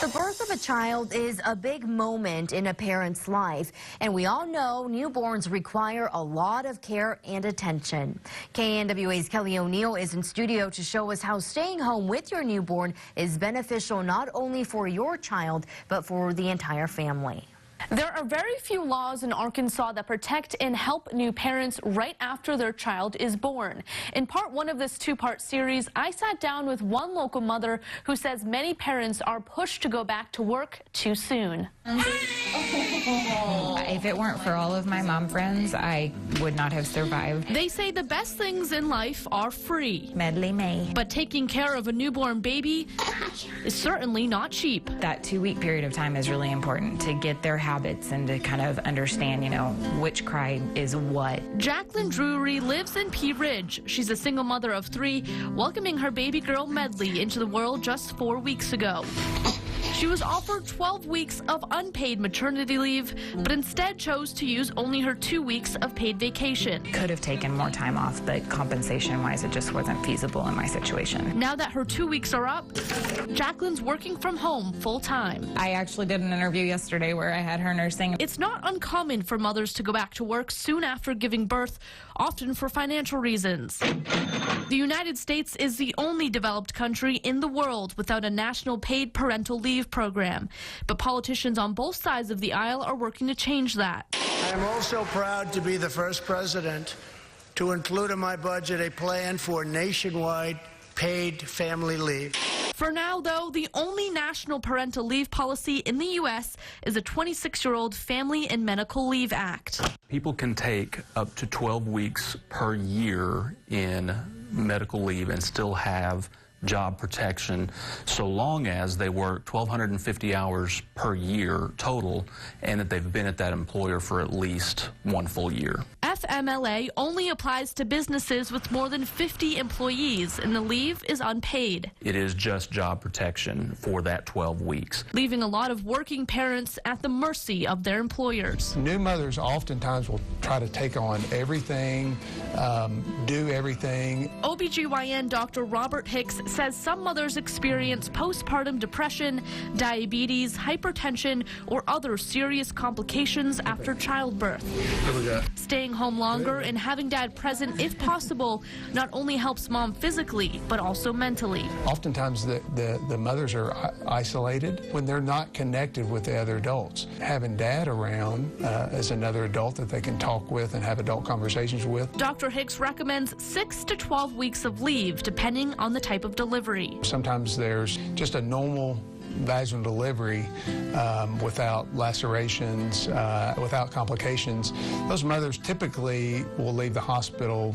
The birth of a child is a big moment in a parent's life, and we all know newborns require a lot of care and attention. KNWA's Kelly O'Neill is in studio to show us how staying home with your newborn is beneficial not only for your child, but for the entire family. There are very few laws in Arkansas that protect and help new parents right after their child is born. In part one of this two-part series, I sat down with one local mother who says many parents are pushed to go back to work too soon. If it weren't for all of my mom friends, I would not have survived. They say the best things in life are free. Medley May. But taking care of a newborn baby is certainly not cheap. That 2-week period of time is really important to get their habits and to kind of understand, which cry is what. Jacqueline Drury lives in Pea Ridge. She's a single mother of 3, welcoming her baby girl Medley into the world just 4 weeks ago. She was offered 12 weeks of unpaid maternity leave, but instead chose to use only her 2 weeks of paid vacation. Could have taken more time off, but compensation-wise, it just wasn't feasible in my situation. Now that her 2 weeks are up, Jacqueline's working from home full-time. I actually did an interview yesterday where I had her nursing. It's not uncommon for mothers to go back to work soon after giving birth, often for financial reasons. The United States is the only developed country in the world without a national paid parental leave program. But politicians on both sides of the aisle are working to change that. I am also proud to be the first president to include in my budget a plan for nationwide paid family leave. For now, though, the only national parental leave policy in the U.S. is a 26-year-old Family and Medical Leave Act. People can take up to 12 weeks per year in medical leave and still have job protection so long as they work 1,250 hours per year total and that they've been at that employer for at least 1 full year. FMLA only applies to businesses with more than 50 employees, and the leave is unpaid. It is just job protection for that 12 weeks. Leaving a lot of working parents at the mercy of their employers. New mothers oftentimes will try to take on everything, do everything. OBGYN Dr. Robert Hicks says some mothers experience postpartum depression, diabetes, hypertension, or other serious complications after childbirth. Staying home longer and having dad present if possible not only helps mom physically, but also mentally. Oftentimes the mothers are isolated when they're not connected with the other adults. Having dad around as another adult that they can talk with and have adult conversations with. Dr. Hicks recommends 6 to 12 weeks of leave, depending on the type of delivery. Sometimes there's just a normal vaginal delivery without lacerations, without complications. Those mothers typically will leave the hospital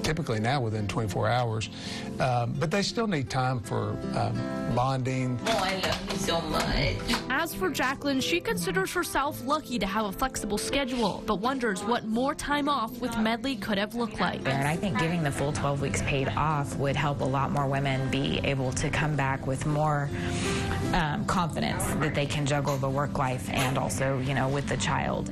typically now within 24 hours, but they still need time for bonding. Oh, I love you so much. As for Jacqueline, she considers herself lucky to have a flexible schedule, but wonders what more time off with Medley could have looked like. And I think giving the full 12 weeks paid off would help a lot more women be able to come back with more confidence that they can juggle the work life and also, with the child.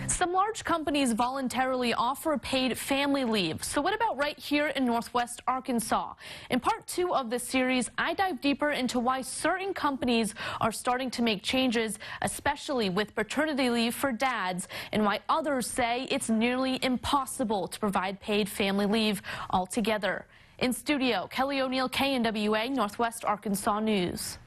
Some large companies voluntarily offer paid family leave. So what about right here in Northwest Arkansas? In part 2 of this series, I dive deeper into why certain companies are starting to make changes, especially with paternity leave for dads, and why others say it's nearly impossible to provide paid family leave altogether. In studio, Kelly O'Neill, KNWA, Northwest Arkansas News.